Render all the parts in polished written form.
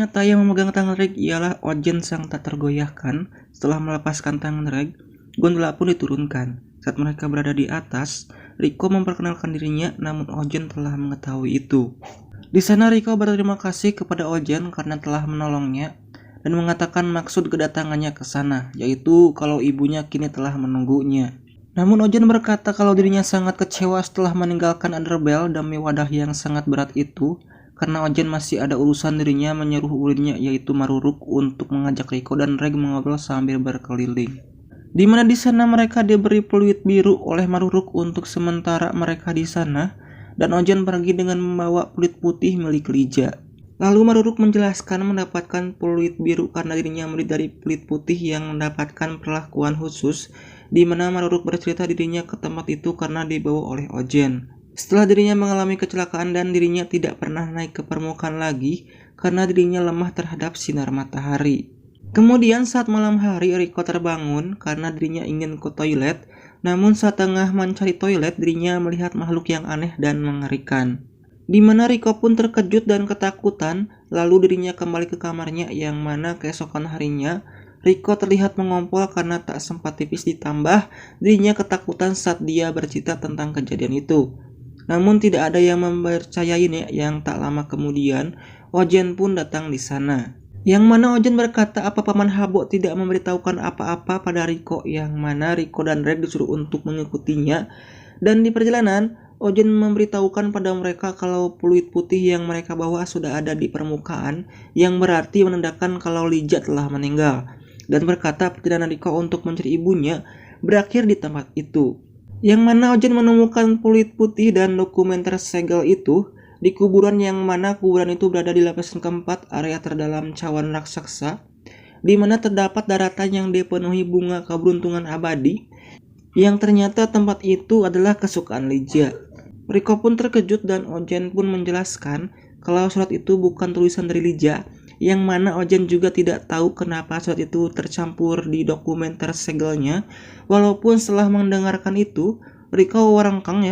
Ternyata yang memegang tangan Reg ialah Ojen sang tak tergoyahkan. Setelah melepaskan tangan Reg, gondola pun diturunkan. Saat mereka berada di atas, Riko memperkenalkan dirinya, namun Ojen telah mengetahui itu. Di sana Riko berterima kasih kepada Ojen karena telah menolongnya dan mengatakan maksud kedatangannya ke sana, yaitu kalau ibunya kini telah menunggunya. Namun Ojen berkata kalau dirinya sangat kecewa setelah meninggalkan Underbell demi wadah yang sangat berat itu, karena Ojen masih ada urusan dirinya menyuruh ulirnya yaitu Maruruk untuk mengajak Riko dan Reg mengobrol sambil berkeliling. Di mana di sana mereka diberi peluit biru oleh Maruruk untuk sementara mereka di sana, dan Ojen pergi dengan membawa peluit putih milik Lija. Lalu Maruruk menjelaskan mendapatkan peluit biru karena dirinya murid dari peluit putih yang mendapatkan perlakuan khusus, di mana Maruruk bercerita dirinya ke tempat itu karena dibawa oleh Ojen. Setelah dirinya mengalami kecelakaan dan dirinya tidak pernah naik ke permukaan lagi karena dirinya lemah terhadap sinar matahari. Kemudian saat malam hari Riko terbangun karena dirinya ingin ke toilet, namun saat tengah mencari toilet dirinya melihat makhluk yang aneh dan mengerikan. Di mana Riko pun terkejut dan ketakutan, lalu dirinya kembali ke kamarnya yang mana keesokan harinya Riko terlihat mengompol karena tak sempat tipis ditambah dirinya ketakutan saat dia bercerita tentang kejadian itu. Namun tidak ada yang mempercayainya yang tak lama kemudian Ojen pun datang di sana. Yang mana Ojen berkata apa Paman Habo tidak memberitahukan apa-apa pada Riko, yang mana Riko dan Reg disuruh untuk mengikutinya. Dan di perjalanan, Ojen memberitahukan pada mereka kalau peluit putih yang mereka bawa sudah ada di permukaan, yang berarti menandakan kalau Lija telah meninggal. Dan berkata perjalanan Riko untuk mencari ibunya berakhir di tempat itu. Yang mana Ojen menemukan peluit putih dan dokumen tersegel itu di kuburan, yang mana kuburan itu berada di lapisan keempat area terdalam cawan raksasa, di mana terdapat daratan yang dipenuhi bunga keberuntungan abadi, yang ternyata tempat itu adalah kesukaan Lija. Riko pun terkejut dan Ojen pun menjelaskan kalau surat itu bukan tulisan dari Lija, yang mana Ojen juga tidak tahu kenapa surat itu tercampur di dokumen tersegelnya. Walaupun setelah mendengarkan itu, Riko warangkang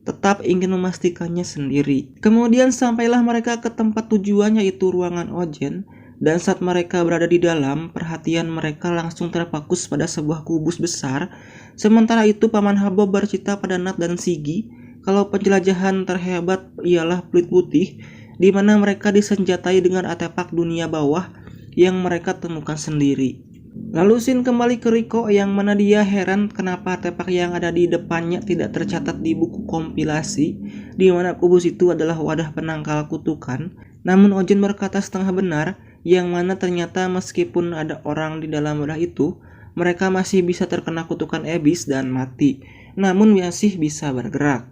tetap ingin memastikannya sendiri. Kemudian sampailah mereka ke tempat tujuan yaitu ruangan Ojen, dan saat mereka berada di dalam, perhatian mereka langsung terfokus pada sebuah kubus besar. Sementara itu Paman Habo bercerita pada Nat dan Sigi kalau penjelajahan terhebat ialah peluit putih, di mana mereka disenjatai dengan artefak dunia bawah yang mereka temukan sendiri. Lalu Shin kembali ke Riko yang mana dia heran kenapa artefak yang ada di depannya tidak tercatat di buku kompilasi, di mana kubus itu adalah wadah penangkal kutukan. Namun Ojen berkata setengah benar, yang mana ternyata meskipun ada orang di dalam wadah itu, mereka masih bisa terkena kutukan Abyss dan mati, namun masih bisa bergerak.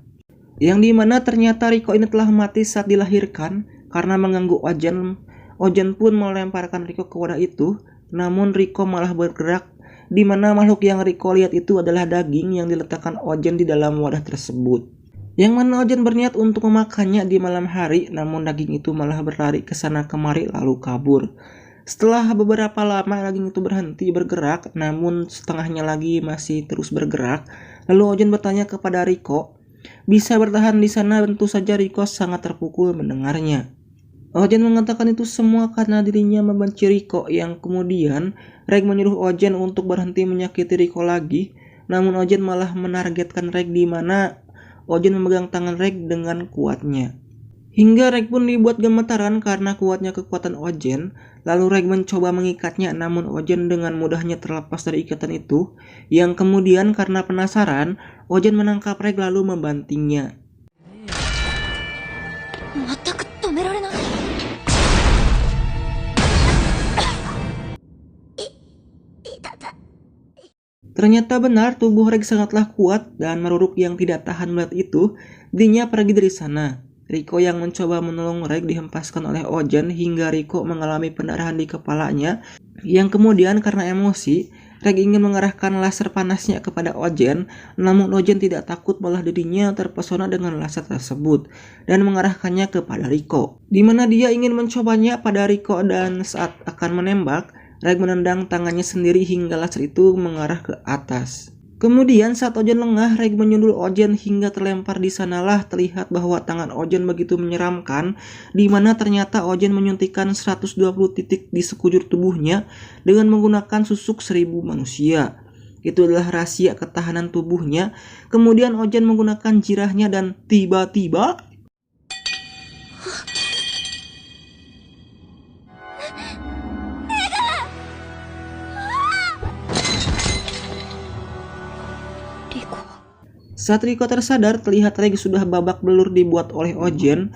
Yang dimana ternyata Riko ini telah mati saat dilahirkan karena mengganggu Ojen. Ojen pun melemparkan Riko ke wadah itu, namun Riko malah bergerak, di mana makhluk yang Riko lihat itu adalah daging yang diletakkan Ojen di dalam wadah tersebut. Yang mana Ojen berniat untuk memakannya di malam hari, namun daging itu malah berlari ke sana kemari lalu kabur. Setelah beberapa lama daging itu berhenti bergerak, namun setengahnya lagi masih terus bergerak. Lalu Ojen bertanya kepada Riko, bisa bertahan di sana? Tentu saja Riko sangat terpukul mendengarnya. Ojen mengatakan itu semua karena dirinya membenci Riko, yang kemudian Reg menyuruh Ojen untuk berhenti menyakiti Riko lagi. Namun Ojen malah menargetkan Reg, di mana Ojen memegang tangan Reg dengan kuatnya. Hingga Reg pun dibuat gemetaran karena kuatnya kekuatan Ojen. Lalu Reg mencoba mengikatnya, namun Ojen dengan mudahnya terlepas dari ikatan itu. Yang kemudian karena penasaran, Ojen menangkap Reg lalu membantingnya. Ternyata benar, tubuh Reg sangatlah kuat dan Maruruk yang tidak tahan melihat itu, dirinya pergi dari sana. Riko yang mencoba menolong Reg dihempaskan oleh Ojen hingga Riko mengalami pendarahan di kepalanya, yang kemudian karena emosi, Reg ingin mengarahkan laser panasnya kepada Ojen, namun Ojen tidak takut, malah dirinya terpesona dengan laser tersebut dan mengarahkannya kepada Riko, di mana dia ingin mencobanya pada Riko, dan saat akan menembak, Reg menendang tangannya sendiri hingga laser itu mengarah ke atas. Kemudian saat Ojen lengah, Reg menyundul Ojen hingga terlempar. Di sanalah terlihat bahwa tangan Ojen begitu menyeramkan, di mana ternyata Ojen menyuntikkan 120 titik di sekujur tubuhnya dengan menggunakan susuk 1000 manusia. Itu adalah rahasia ketahanan tubuhnya. Kemudian Ojen menggunakan jirahnya dan tiba-tiba saat Riko tersadar, terlihat Reg sudah babak belur dibuat oleh Ojen.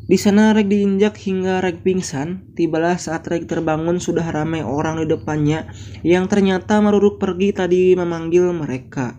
Di sana Reg diinjak hingga Reg pingsan. Tibalah saat Reg terbangun, sudah ramai orang di depannya yang ternyata Maruruk pergi tadi memanggil mereka.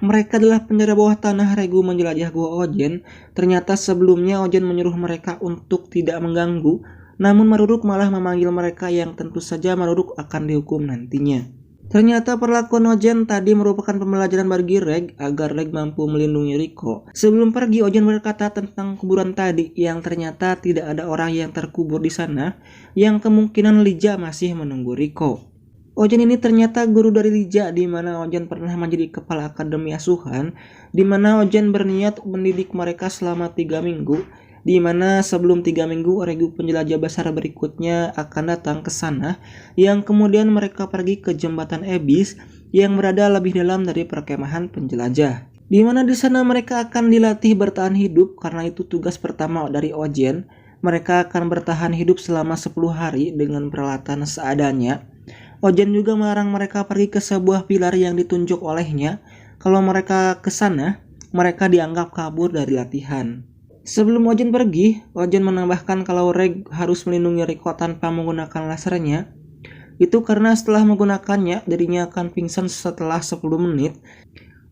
Mereka adalah penjara bawah tanah Regu menjelajah gua Ojen. Ternyata sebelumnya Ojen menyuruh mereka untuk tidak mengganggu, namun Maruruk malah memanggil mereka yang tentu saja Maruruk akan dihukum nantinya. Ternyata perlakuan Ojen tadi merupakan pembelajaran bagi Reg agar Reg mampu melindungi Riko. Sebelum pergi, Ojen berkata tentang kuburan tadi yang ternyata tidak ada orang yang terkubur di sana, yang kemungkinan Lija masih menunggu Riko. Ojen ini ternyata guru dari Lija, di mana Ojen pernah menjadi kepala akademi asuhan, di mana Ojen berniat mendidik mereka selama 3 minggu. Di mana sebelum 3 minggu Regu penjelajah besar berikutnya akan datang ke sana, yang kemudian mereka pergi ke jembatan Ebis yang berada lebih dalam dari perkemahan penjelajah. Di mana di sana mereka akan dilatih bertahan hidup, karena itu tugas pertama dari Ojen. Mereka akan bertahan hidup selama 10 hari dengan peralatan seadanya. Ojen juga melarang mereka pergi ke sebuah pilar yang ditunjuk olehnya. Kalau mereka ke sana, mereka dianggap kabur dari latihan. Sebelum Ojen pergi, Ojen menambahkan kalau Reg harus melindungi Riko tanpa menggunakan lasernya. Itu karena setelah menggunakannya, dirinya akan pingsan setelah 10 menit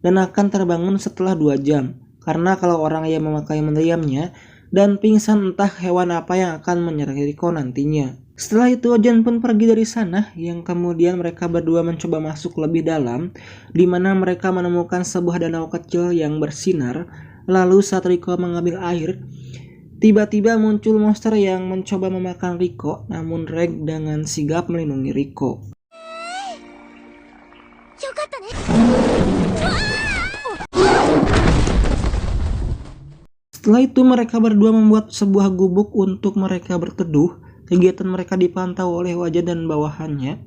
dan akan terbangun setelah 2 jam. Karena kalau orang yang memakai meriamnya dan pingsan, entah hewan apa yang akan menyerang Riko nantinya. Setelah itu Ojen pun pergi dari sana, yang kemudian mereka berdua mencoba masuk lebih dalam, di mana mereka menemukan sebuah danau kecil yang bersinar. Lalu saat Riko mengambil air, tiba-tiba muncul monster yang mencoba memakan Riko, namun Reg dengan sigap melindungi Riko. Setelah itu mereka berdua membuat sebuah gubuk untuk mereka berteduh. Kegiatan mereka dipantau oleh wajah dan bawahannya.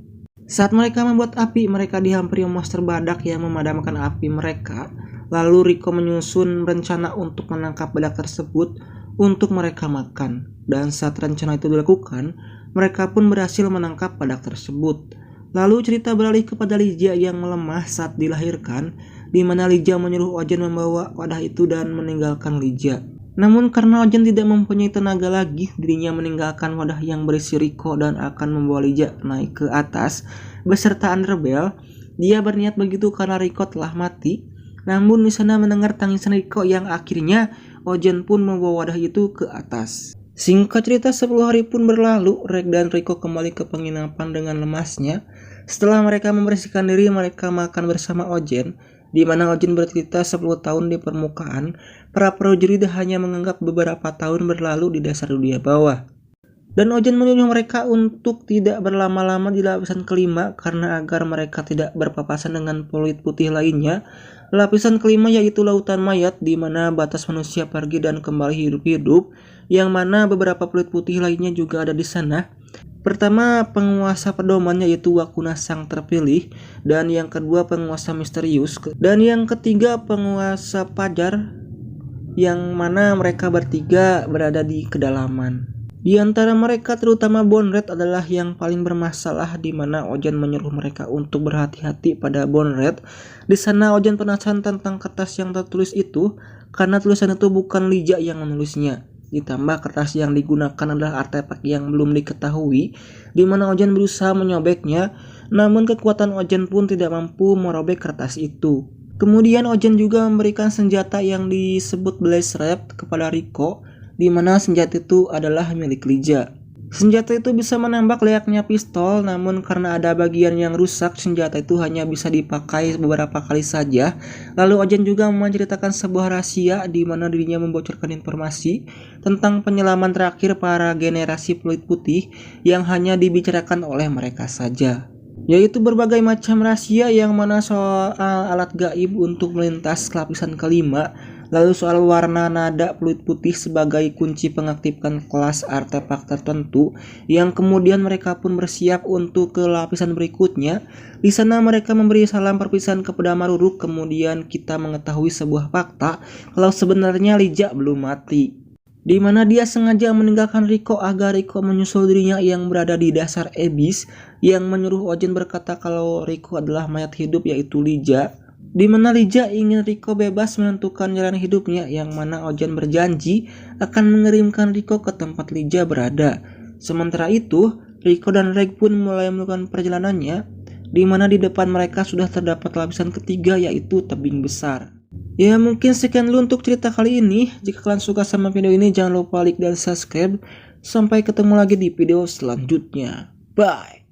Saat mereka membuat api, mereka dihampiri monster badak yang memadamkan api mereka. Lalu Riko menyusun rencana untuk menangkap badak tersebut untuk mereka makan. Dan saat rencana itu dilakukan, mereka pun berhasil menangkap badak tersebut. Lalu cerita beralih kepada Lija yang melemah saat dilahirkan, di mana Lija menyuruh Ojen membawa wadah itu dan meninggalkan Lija. Namun karena Ojen tidak mempunyai tenaga lagi, dirinya meninggalkan wadah yang berisi Riko dan akan membawa Lija naik ke atas beserta Underbell. Dia berniat begitu karena Riko telah mati. Namun di sana mendengar tangisan Riko yang akhirnya Ojen pun membawa wadah itu ke atas. Singkat cerita 10 hari pun berlalu, Reg dan Riko kembali ke penginapan dengan lemasnya. Setelah mereka membersihkan diri, mereka makan bersama Ojen, di mana Ojen bercerita 10 tahun di permukaan. Para prajurit hanya menganggap beberapa tahun berlalu di dasar dunia bawah. Dan Ojen menyuruh mereka untuk tidak berlama-lama di lapisan kelima karena agar mereka tidak berpapasan dengan planet putih lainnya. Lapisan kelima yaitu lautan mayat, di mana batas manusia pergi dan kembali hidup-hidup, yang mana beberapa planet putih lainnya juga ada di sana. Pertama, penguasa pedoman yaitu Wakuna sang terpilih, dan yang kedua penguasa misterius, dan yang ketiga penguasa pajar, yang mana mereka bertiga berada di kedalaman. Di antara mereka terutama Bonred adalah yang paling bermasalah, di mana Ojen menyuruh mereka untuk berhati-hati pada Bonred. Di sana Ojen penasaran tentang kertas yang tertulis itu karena tulisan itu bukan Lija yang menulisnya. Ditambah kertas yang digunakan adalah artefak yang belum diketahui, di mana Ojen berusaha menyobeknya, namun kekuatan Ojen pun tidak mampu merobek kertas itu. Kemudian Ojen juga memberikan senjata yang disebut Blaze Rap kepada Riko, di mana senjata itu adalah milik Lija. Senjata itu bisa menembak layaknya pistol, namun karena ada bagian yang rusak, senjata itu hanya bisa dipakai beberapa kali saja. Lalu Ojen juga menceritakan sebuah rahasia, di mana dirinya membocorkan informasi tentang penyelaman terakhir para generasi Fluid Putih yang hanya dibicarakan oleh mereka saja. yaitu berbagai macam rahasia yang mana soal alat gaib untuk melintas ke lapisan kelima, lalu soal warna nada peluit putih sebagai kunci pengaktifkan kelas artefak tertentu, yang kemudian mereka pun bersiap untuk ke lapisan berikutnya. Di sana mereka memberi salam perpisahan kepada Maruruk, kemudian kita mengetahui sebuah fakta kalau sebenarnya Lija belum mati, di mana dia sengaja meninggalkan Riko agar Riko menyusul dirinya yang berada di dasar Abyss, yang menyuruh Ojen berkata kalau Riko adalah mayat hidup yaitu Lija, di mana Lija ingin Riko bebas menentukan jalan hidupnya, yang mana Ojen berjanji akan mengirimkan Riko ke tempat Lija berada. Sementara itu, Riko dan Reg pun mulai melakukan perjalanannya, di mana di depan mereka sudah terdapat lapisan ketiga yaitu tebing besar. Ya mungkin sekian dulu untuk cerita kali ini. Jika kalian suka sama video ini jangan lupa like dan subscribe. Sampai ketemu lagi di video selanjutnya. Bye.